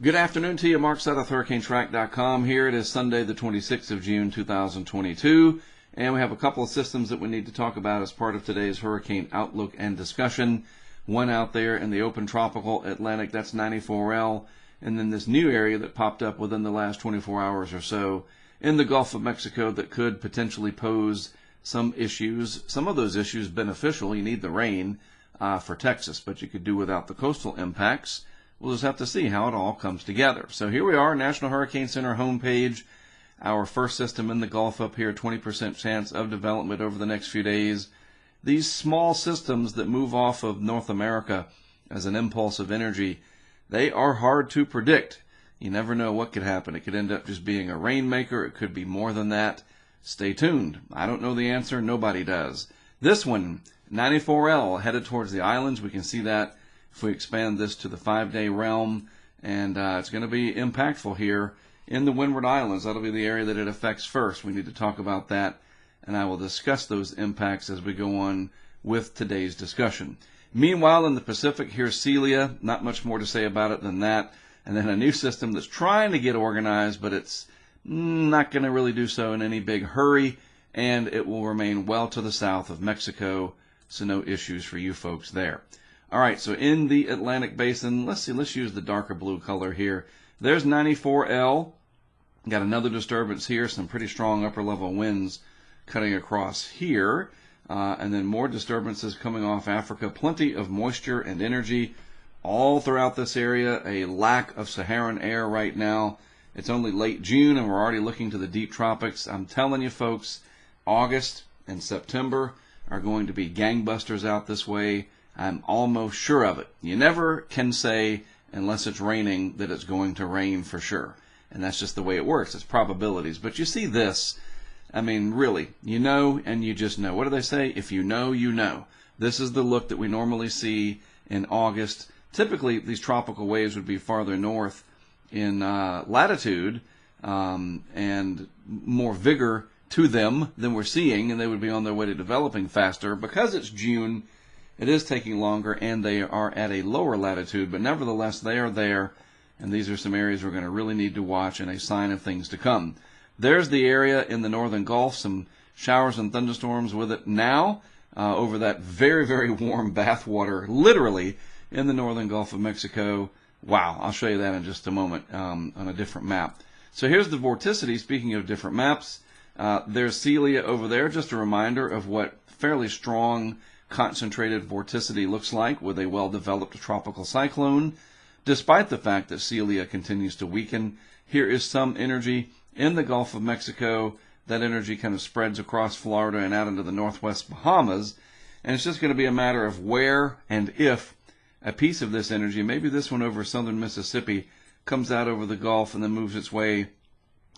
Good afternoon to you. Mark Seth, HurricaneTrack.com. Here it is Sunday, the 26th of June, 2022. And we have a couple of systems that we need to talk about as part of today's hurricane outlook and discussion. One out there in the open tropical Atlantic, that's 94L. And then this new area that popped up within the last 24 hours or so in the Gulf of Mexico that could potentially pose some issues. Some of those issues beneficial. You need the rain for Texas, but you could do without the coastal impacts. We'll just have to see how it all comes together. So here we are, National Hurricane Center homepage. Our first system in the Gulf up here, 20% chance of development over the next few days. These small systems that move off of North America as an impulse of energy, they are hard to predict. You never know what could happen. It could end up just being a rainmaker. It could be more than that. Stay tuned. I don't know the answer. Nobody does. This one, 94L, headed towards the islands. We can see that if we expand this to the 5-day realm, and it's going to be impactful here in the Windward Islands. That'll be the area that it affects first. We need to talk about that, and I will discuss those impacts as we go on with today's discussion. Meanwhile, in the Pacific, here's Celia. Not much more to say about it than that. And then a new system that's trying to get organized, but it's not going to really do so in any big hurry, and it will remain well to the south of Mexico, so no issues for you folks there. All right, so in the Atlantic Basin, let's use the darker blue color here. There's 94L. Got another disturbance here, some pretty strong upper level winds cutting across here. And then more disturbances coming off Africa. Plenty of moisture and energy all throughout this area. A lack of Saharan air right now. It's only late June and we're already looking to the deep tropics. I'm telling you folks, August and September are going to be gangbusters out this way. I'm almost sure of it. You never can say, unless it's raining, that it's going to rain for sure. And that's just the way it works. It's probabilities. But you see this, I mean, really, you know and you just know. What do they say? If you know, you know. This is the look that we normally see in August. Typically, these tropical waves would be farther north in latitude and more vigor to them than we're seeing, and they would be on their way to developing faster. Because it's June, it is taking longer, and they are at a lower latitude, but nevertheless, they are there, and these are some areas we're going to really need to watch and a sign of things to come. There's the area in the northern Gulf, some showers and thunderstorms with it now over that very, very warm bathwater, literally, in the northern Gulf of Mexico. Wow, I'll show you that in just a moment on a different map. So here's the vorticity. Speaking of different maps, there's Celia over there, just a reminder of what fairly strong concentrated vorticity looks like with a well-developed tropical cyclone. Despite the fact that Celia continues to weaken, here is some energy in the Gulf of Mexico. That energy kind of spreads across Florida and out into the northwest Bahamas, and it's just going to be a matter of where and if a piece of this energy, maybe this one over southern Mississippi, comes out over the Gulf and then moves its way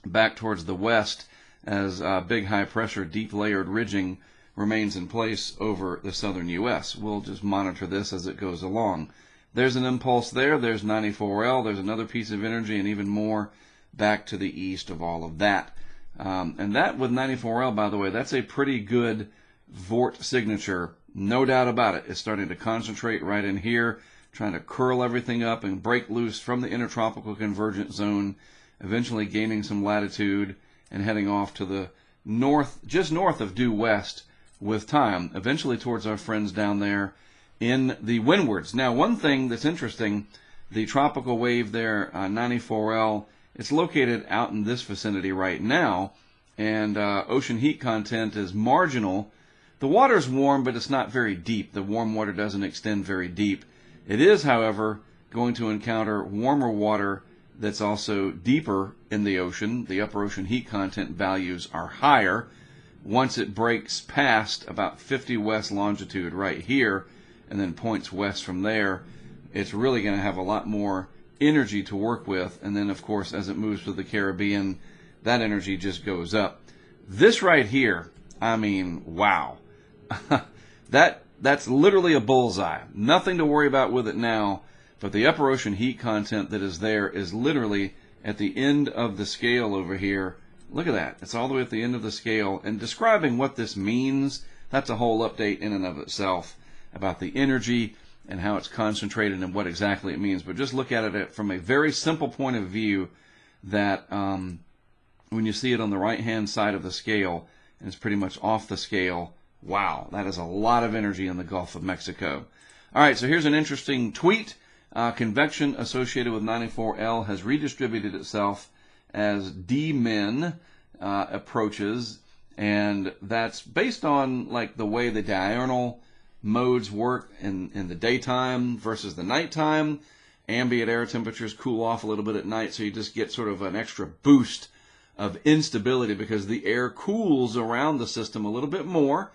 back towards the west as big high pressure, deep layered ridging remains in place over the southern U.S. We'll just monitor this as it goes along. There's an impulse there. There's 94L. There's another piece of energy and even more back to the east of all of that. And that with 94L, by the way, that's a pretty good vort signature. No doubt about it. It's starting to concentrate right in here, trying to curl everything up and break loose from the intertropical convergence zone, eventually gaining some latitude and heading off to the north, just north of due west, with time, eventually towards our friends down there in the windwards. Now, one thing that's interesting, the tropical wave there, 94L, it's located out in this vicinity right now, and ocean heat content is marginal. The water's warm, but it's not very deep. The warm water doesn't extend very deep. It is, however, going to encounter warmer water that's also deeper in the ocean. The upper ocean heat content values are higher. Once it breaks past about 50 west longitude right here and then points west from there, it's really going to have a lot more energy to work with. And then, of course, as it moves to the Caribbean, that energy just goes up. This right here, I mean, wow. That's literally a bullseye. Nothing to worry about with it now, but the upper ocean heat content that is there is literally at the end of the scale over here. Look at that. It's all the way at the end of the scale. And describing what this means, that's a whole update in and of itself about the energy and how it's concentrated and what exactly it means. But just look at it from a very simple point of view that when you see it on the right-hand side of the scale, and it's pretty much off the scale, wow, that is a lot of energy in the Gulf of Mexico. All right, so here's an interesting tweet. Convection associated with 94L has redistributed itself as D-min approaches, and that's based on like the way the diurnal modes work in the daytime versus the nighttime. Ambient air temperatures cool off a little bit at night, so you just get sort of an extra boost of instability because the air cools around the system a little bit more.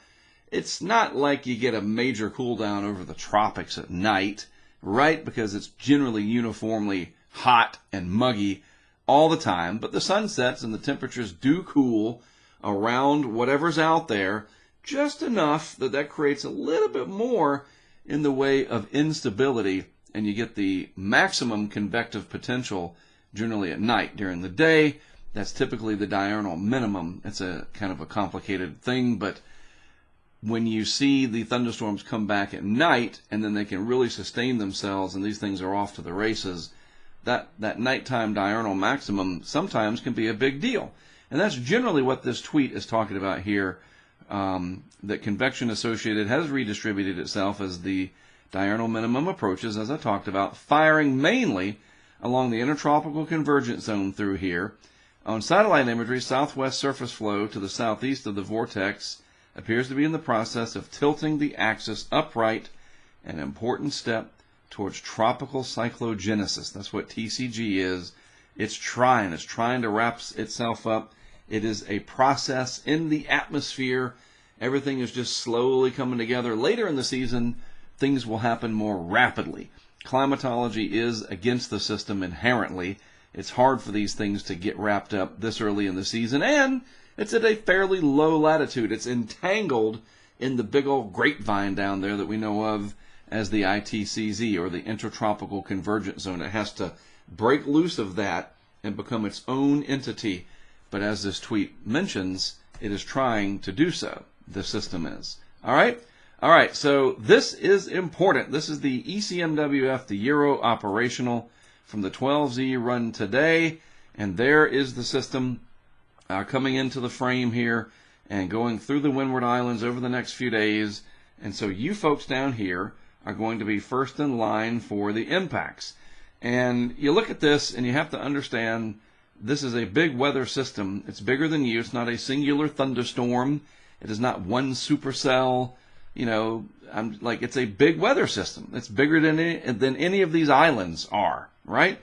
It's not like you get a major cool down over the tropics at night, right? Because it's generally uniformly hot and muggy all the time, but the sun sets and the temperatures do cool around whatever's out there just enough that that creates a little bit more in the way of instability, and you get the maximum convective potential generally at night. During the day, that's typically the diurnal minimum. It's a kind of a complicated thing, but when you see the thunderstorms come back at night and then they can really sustain themselves and these things are off to the races, that nighttime diurnal maximum sometimes can be a big deal. And that's generally what this tweet is talking about here, that convection associated has redistributed itself as the diurnal minimum approaches, as I talked about, firing mainly along the intertropical convergence zone through here. On satellite imagery, southwest surface flow to the southeast of the vortex appears to be in the process of tilting the axis upright, an important step towards tropical cyclogenesis. That's what TCG is. It's trying to wrap itself up. It is a process in the atmosphere. Everything is just slowly coming together. Later in the season, things will happen more rapidly. Climatology is against the system inherently. It's hard for these things to get wrapped up this early in the season, and it's at a fairly low latitude. It's entangled in the big old grapevine down there that we know of as the ITCZ, or the Intertropical Convergence Zone. It has to break loose of that and become its own entity. But as this tweet mentions, it is trying to do so. The system is. All right, so this is important. This is the ECMWF, the Euro operational from the 12Z run today. And there is the system coming into the frame here and going through the Windward Islands over the next few days. And so you folks down here are going to be first in line for the impacts. And you look at this and you have to understand this is a big weather system. It's bigger than you. It's not a singular thunderstorm. It is not one supercell. You know, it's a big weather system. It's bigger than any of these islands are, right?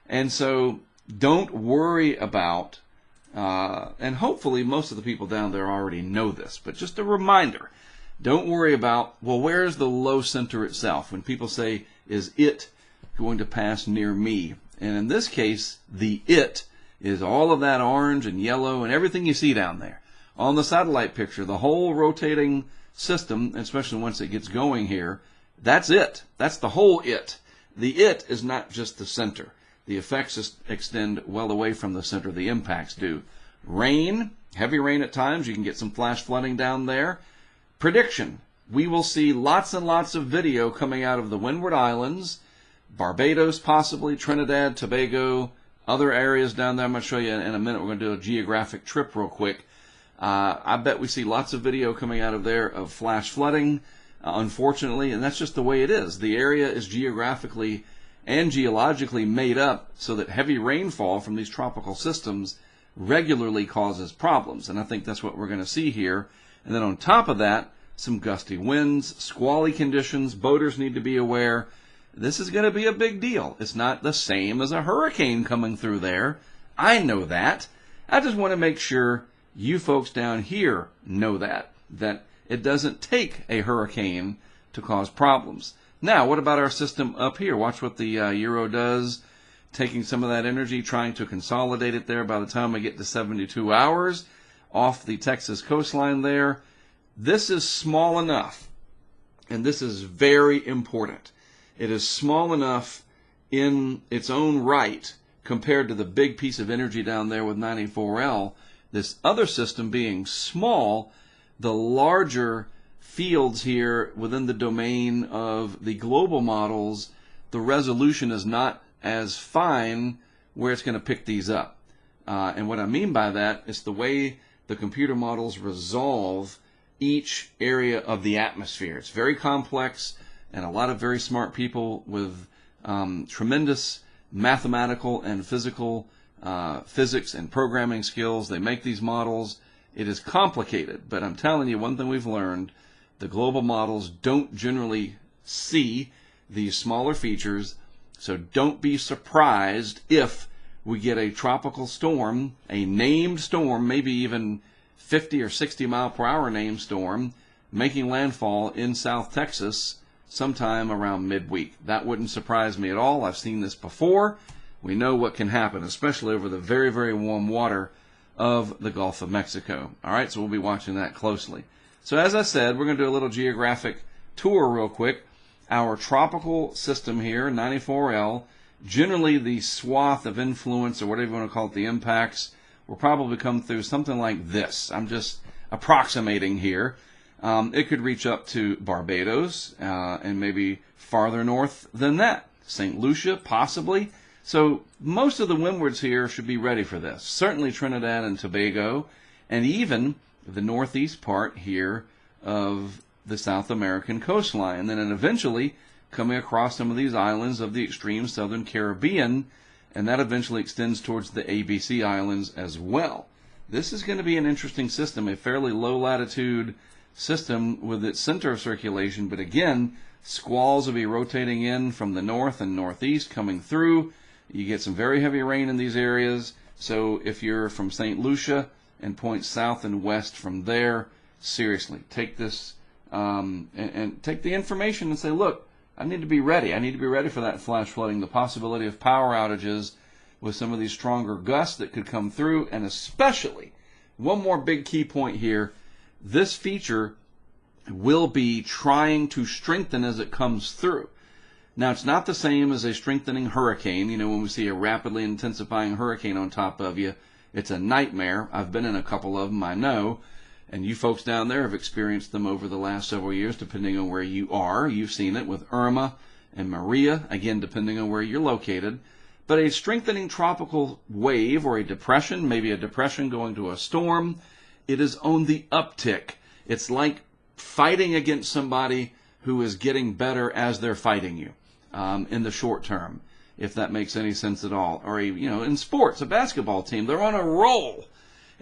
And so don't worry about, and hopefully most of the people down there already know this, but just a reminder, don't worry about, well, where's the low center itself? When people say, is it going to pass near me? And in this case, the it is all of that orange and yellow and everything you see down there. On the satellite picture, the whole rotating system, especially once it gets going here, that's it. That's the whole it. The it is not just the center. The effects extend well away from the center. The impacts do. Rain, heavy rain at times. You can get some flash flooding down there. Prediction. We will see lots and lots of video coming out of the Windward Islands, Barbados possibly, Trinidad, Tobago, other areas down there. I'm going to show you in a minute. We're going to do a geographic trip real quick. I bet we see lots of video coming out of there of flash flooding, unfortunately, and that's just the way it is. The area is geographically and geologically made up so that heavy rainfall from these tropical systems regularly causes problems, and I think that's what we're going to see here. And then on top of that, some gusty winds, squally conditions. Boaters need to be aware. This is going to be a big deal. It's not the same as a hurricane coming through there. I know that. I just want to make sure you folks down here know that it doesn't take a hurricane to cause problems. Now, what about our system up here? Watch what the Euro does, taking some of that energy, trying to consolidate it there by the time we get to 72 hours off the Texas coastline there. This is small enough, and this is very important. It is small enough in its own right compared to the big piece of energy down there with 94L. This other system being small, the larger fields here within the domain of the global models, the resolution is not as fine where it's going to pick these up. And what I mean by that is the way the computer models resolve each area of the atmosphere. It's very complex, and a lot of very smart people with tremendous mathematical and physical physics and programming skills. They make these models. It is complicated, but I'm telling you, one thing we've learned, the global models don't generally see these smaller features, so don't be surprised if we get a tropical storm, a named storm, maybe even 50 or 60 mile per hour named storm, making landfall in South Texas sometime around midweek. That wouldn't surprise me at all. I've seen this before. We know what can happen, especially over the very, very warm water of the Gulf of Mexico. All right, so we'll be watching that closely. So as I said, we're going to do a little geographic tour real quick. Our tropical system here, 94L, generally the swath of influence, or whatever you want to call it, the impacts, will probably come through something like this. I'm just approximating here. It could reach up to Barbados and maybe farther north than that. St. Lucia, possibly. So most of the windwards here should be ready for this. Certainly Trinidad and Tobago, and even the northeast part here of the South American coastline. And then eventually coming across some of these islands of the extreme southern Caribbean, and that eventually extends towards the ABC Islands as well. This is going to be an interesting system, a fairly low latitude system with its center of circulation, but again, squalls will be rotating in from the north and northeast coming through. You get some very heavy rain in these areas, so if you're from St. Lucia and point south and west from there, seriously, take this and take the information and say, look, I need to be ready. I need to be ready for that flash flooding, the possibility of power outages with some of these stronger gusts that could come through, and especially, one more big key point here, this feature will be trying to strengthen as it comes through. Now, it's not the same as a strengthening hurricane. You know, when we see a rapidly intensifying hurricane on top of you, it's a nightmare. I've been in a couple of them, I know. And you folks down there have experienced them over the last several years, depending on where you are. You've seen it with Irma and Maria, again, depending on where you're located. But a strengthening tropical wave or a depression, maybe a depression going to a storm, it is on the uptick. It's like fighting against somebody who is getting better as they're fighting you in the short term, if that makes any sense at all. Or, in sports, a basketball team, they're on a roll,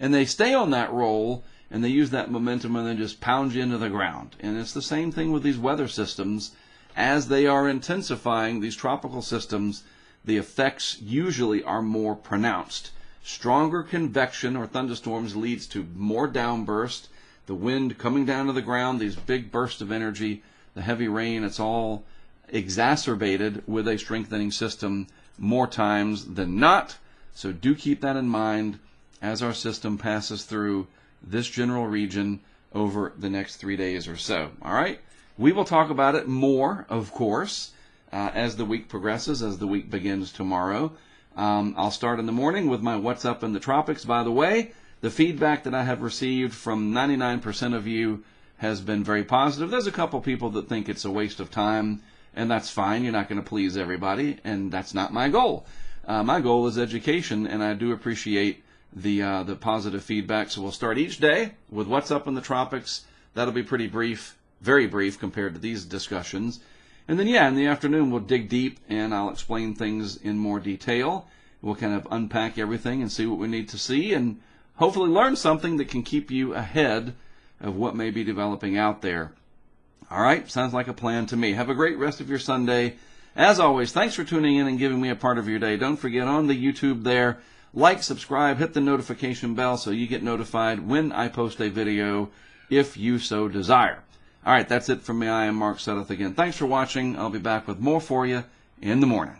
and they stay on that roll, and they use that momentum and then just pound you into the ground. And it's the same thing with these weather systems. As they are intensifying, these tropical systems, the effects usually are more pronounced. Stronger convection or thunderstorms leads to more downburst, the wind coming down to the ground, these big bursts of energy, the heavy rain, it's all exacerbated with a strengthening system more times than not. So do keep that in mind as our system passes through this general region over the next 3 days or so. All right? We will talk about it more, of course, as the week progresses, as the week begins tomorrow. I'll start in the morning with my What's Up in the Tropics. By the way, the feedback that I have received from 99% of you has been very positive. There's a couple people that think it's a waste of time, and that's fine. You're not going to please everybody, and that's not my goal. My goal is education, and I do appreciate the positive feedback. So we'll start each day with What's Up in the Tropics. That'll be pretty brief, very brief compared to these discussions. And then, in the afternoon, we'll dig deep, and I'll explain things in more detail. We'll kind of unpack everything and see what we need to see, and hopefully learn something that can keep you ahead of what may be developing out there. All right, sounds like a plan to me. Have a great rest of your Sunday. As always, thanks for tuning in and giving me a part of your day. Don't forget, on the YouTube there, like, subscribe, hit the notification bell so you get notified when I post a video, if you so desire. All right, that's it from me. I am Mark Sudduth again. Thanks for watching. I'll be back with more for you in the morning.